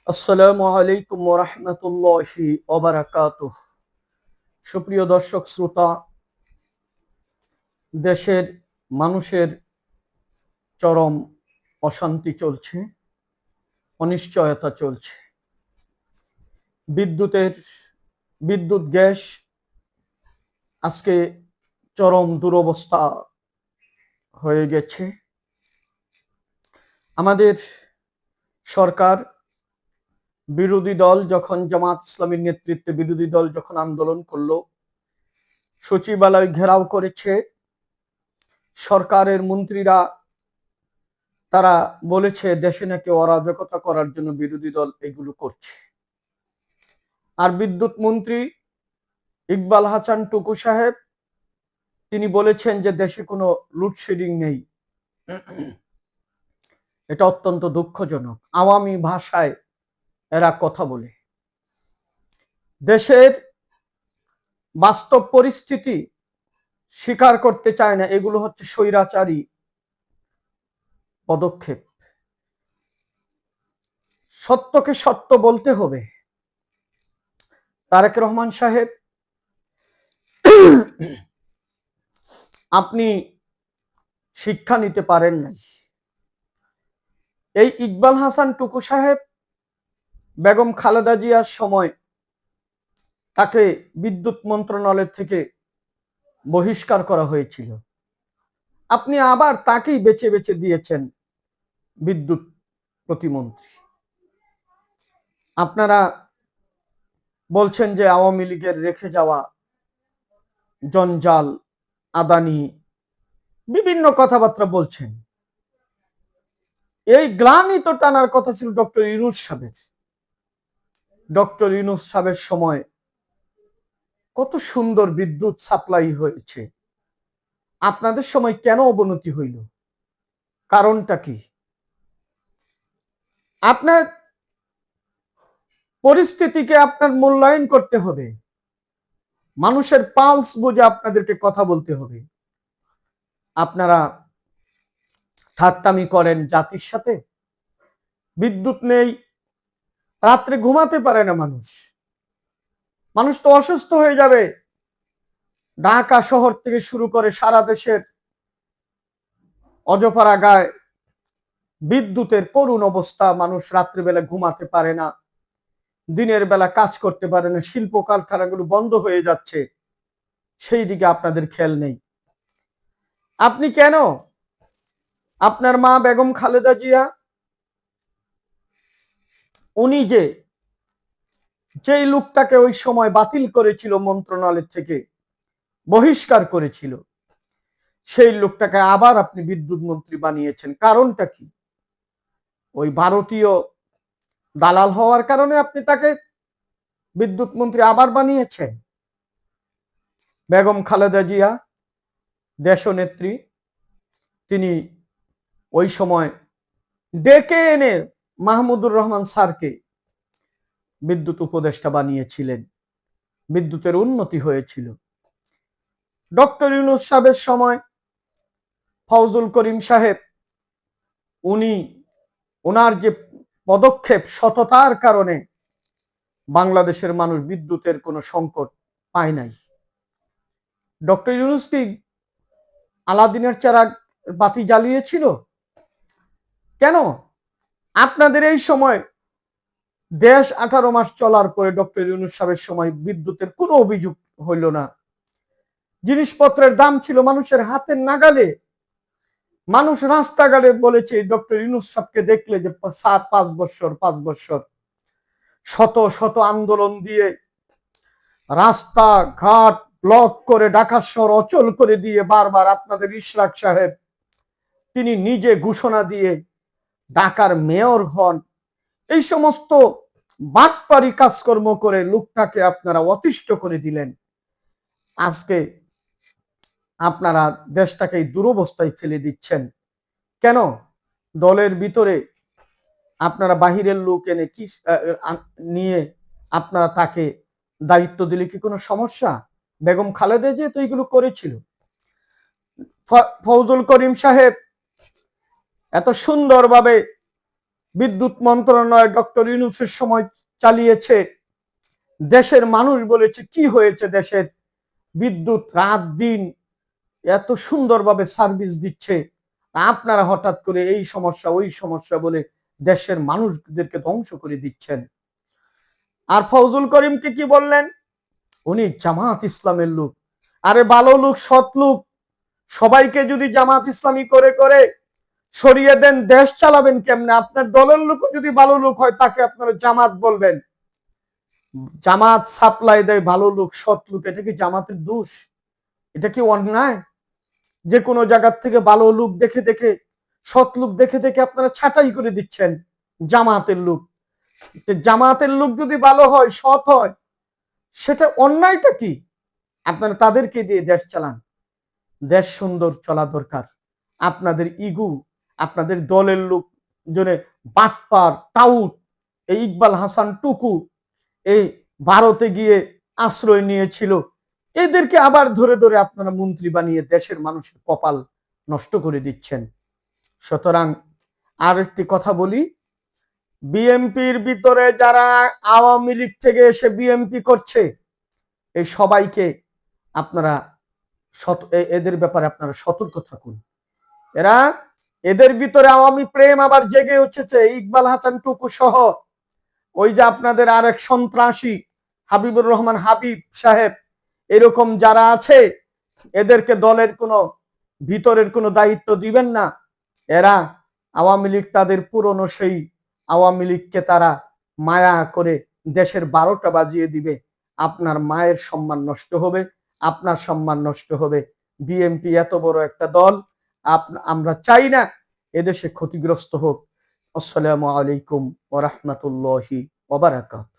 আসসালামু আলাইকুম ওয়া রাহমাতুল্লাহি ওয়া বারাকাতুহু। সুপ্রিয় দর্শক শ্রোতা, দেশের মানুষের চরম অশান্তি চলছে, অনিশ্চয়তা চলছে। বিদ্যুৎ গ্যাস আজকে চরম দুরবস্থা হয়ে গেছে। আমাদের সরকার, বিরোধী দল যখন জামাত ইসলামীর নেতৃত্বে বিরোধী দল যখন আন্দোলন করলো, সচিবালয় ঘেরাও করেছে, সরকারের মন্ত্রীরা তারা বলেছে দেশে নাকি অরাজকতা করার জন্য বিরোধী দল এগুলো করছে। আর বিদ্যুৎ মন্ত্রী ইকবাল হাসান টুকু সাহেব তিনি বলেছেন যে দেশে কোনো লোডশেডিং নেই। এটা অত্যন্ত দুঃখজনক। আওয়ামী ভাষায় এরা কথা বলে। দেশের বাস্তব পরিস্থিতি স্বীকার করতে চায় না। এগুলো হচ্ছে স্বৈরাচারী পদক্ষেপ। সত্যকে সত্য বলতে হবে। তারেক রহমান সাহেব, আপনি শিক্ষা নিতে পারেন নাই। এই ইকবাল হাসান টুকু সাহেব বেগম খালেদা জিয়ার সময় তাকে বিদ্যুৎ মন্ত্রণালয় থেকে বহিষ্কার করা হয়েছিল। আপনি আবার তাকেই বেছে বেছে দিয়েছেন বিদ্যুৎ প্রতিমন্ত্রী। আপনারা বলছেন যে আওয়ামী লীগের রেখে যাওয়া জঞ্জাল, আদানি, বিভিন্ন কথাবার্তা বলছেন। এই গ্লানি তো টানার কথা ছিল ডক্টর ইউনূস সাহেবের। ডক্টর ইউনূস সাহেবের সময় কত সুন্দর বিদ্যুৎ সাপ্লাই হয়েছে। আপনাদের সময় কেন অবনতি হইল? কারণটা কি? আপনার পরিস্থিতিকে আপনার মূল্যায়ন করতে হবে। মানুষের পালস বুঝে আপনাদেরকে কথা বলতে হবে। আপনারা ঠাট্টামি করেন জাতির সাথে। বিদ্যুৎ নেই, রাত্রে ঘুমাতে পারে না মানুষ। মানুষ তো অসুস্থ হয়ে যাবে। ঢাকা শহর থেকে শুরু করে সারা দেশের অজপাড়া গায়ে বিদ্যুতের করুণ অবস্থা। মানুষ রাত্রিবেলা ঘুমাতে পারে না, দিনের বেলা কাজ করতে পারে না, শিল্প কারখানাগুলো বন্ধ হয়ে যাচ্ছে। সেই দিকে আপনাদের খেয়াল নেই। আপনি কেন আপনার মা বেগম খালেদা জিয়া উনি যেই লোকটাকে ওই সময় বাতিল করেছিল, মন্ত্রণালয় থেকে বহিষ্কার করেছিল, সেই লোকটাকে আবার আপনি বিদ্যুৎ মন্ত্রী বানিয়েছেন? কারণটা কি? ওই ভারতীয় দালাল হওয়ার কারণে আপনি তাকে বিদ্যুৎ মন্ত্রী আবার বানিয়েছেন? বেগম খালেদা জিয়া দেশনেত্রী, তিনি ওই সময় ডেকে এনে মাহমুদুর রহমান স্যারকে বিদ্যুৎ উপদেষ্টা বানিয়েছিলেন। বিদ্যুতের উন্নতি হয়েছিল। ডক্টর ইউনূস সাহেবের সময় ফজলুল করিম সাহেব, ওনার যে পদক্ষেপ, সততার কারণে বাংলাদেশের মানুষ বিদ্যুতের কোনো সংকট পায় নাই। ডক্টর ইউনূস কি আলাদিনের চেরাগ বাতি জ্বালিয়েছিল? কেন? আপনাদের এই সময় দেশ 18 মাস চলার পরে ডক্টর ইউনূস সাহেবের সময় বিদ্যুতের কোনো অভিযোগ হইল না। জিনিসপত্রের দাম ছিল মানুষের হাতের নাগালে। মানুষ রাস্তাঘাটে বলেছে ডক্টর ইউনূস সাহেবকে দেখলে যে 5 বছর শত শত আন্দোলন দিয়ে রাস্তাঘাট ব্লক করে ঢাকা শহর অচল করে দিয়ে বারবার আপনাদের ইশরাক সাহেব তিনি নিজে ঘোষণা দিয়ে ঢাকার মেয়র হন। এই সমস্ত বাটপারি কাজকর্ম করে লোকটাকে আপনারা অতিষ্ঠ করে দিলেন। আজকে আপনারা দেশটাকে এই দুরবস্থায় ফেলে দিচ্ছেন কেন? দলের ভিতরে আপনারা বাহিরের লোক এনে কি নিয়ে আপনারা তাকে দায়িত্ব দিলে কি কোনো সমস্যা? বেগম খালেদা জিয়া তো এগুলো করেছিল। ফজলুল করিম সাহেব এত সুন্দরভাবে বিদ্যুৎ মন্ত্রণালয় ডক্টর ইউনূসের সময় চালিয়েছে। দেশের মানুষ বলেছে কি হয়েছে, দেশের বিদ্যুৎ রাত দিন এত সুন্দরভাবে সার্ভিস দিচ্ছে, আপনারা হঠাৎ করে এই সমস্যা ওই সমস্যা বলে দেশের মানুষদেরকে ধ্বংস করে দিচ্ছেন। আর ফজলুল করিমকে কি বললেন? উনি জামাত ইসলামের লোক। আরে ভালো লোক, সৎ লোক, সবাইকে যদি জামাত ইসলামী করে করে সরিয়ে দেন, দেশ চালাবেন কেমনে? আপনার দলের লোকও যদি ভালো লোক হয় তাকে আপনারা জামাত বলবেন। জামাত সাপ্লাই দেয় ভালো লোক, সৎ লোক, এটা কি জামাতের দোষ? এটা কি অন্যায়? যে কোনো জায়গার থেকে ভালো লোক দেখে দেখে, সৎ লোক দেখে দেখে আপনারা ছাঁটাই করে দিচ্ছেন জামাতের লোক। জামাতের লোক যদি ভালো হয়, সৎ হয়, সেটা অন্যায়টা কি? আপনারা তাদেরকে দিয়ে দেশ চালান। দেশ সুন্দর চলা দরকার। আপনাদের ইগু, আপনাদের দলের লোক জনে বাটপার টাউট, এই ইকবাল হাসান টুকু এই ভারতে গিয়ে আশ্রয় নিয়েছিল, এদেরকে আবার ধরে ধরে আপনারা মন্ত্রী বানিয়ে দেশের মানুষের কপাল নষ্ট করে দিচ্ছেন। সুতরাং আর একটি কথা বলি, বিএনপির ভিতরে যারা আওয়ামী লীগ থেকে এসে বিএনপি করছে, এই সবাইকে আপনারা এদের ব্যাপারে আপনারা সতর্ক থাকুন। এদের ভিতরে আওয়ামী প্রেম আবার জেগে উঠেছে। ইকবাল হাসান টুকু সহ ওই যে আপনাদের আরেক সন্ত্রাসী হাবিবুর রহমান হাবিব সাহেব, এরকম যারা আছে, এদেরকে দলের কোনো ভিতরের কোনো দায়িত্ব দিবেন না। এরা আওয়ামী লীগ, তাদের পুরনো সেই আওয়ামী লীগকে তারা মায়া করে দেশের 12টা বাজিয়ে দিবে। আপনার মায়ের সম্মান নষ্ট হবে, আপনার সম্মান নষ্ট হবে। বিএনপি এত বড় একটা দল, আমরা চাই না এদেশে ক্ষতিগ্রস্ত হোক। আসসালামু আলাইকুম ওয়া রাহমাতুল্লাহি ওয়া বারাকাতুহু।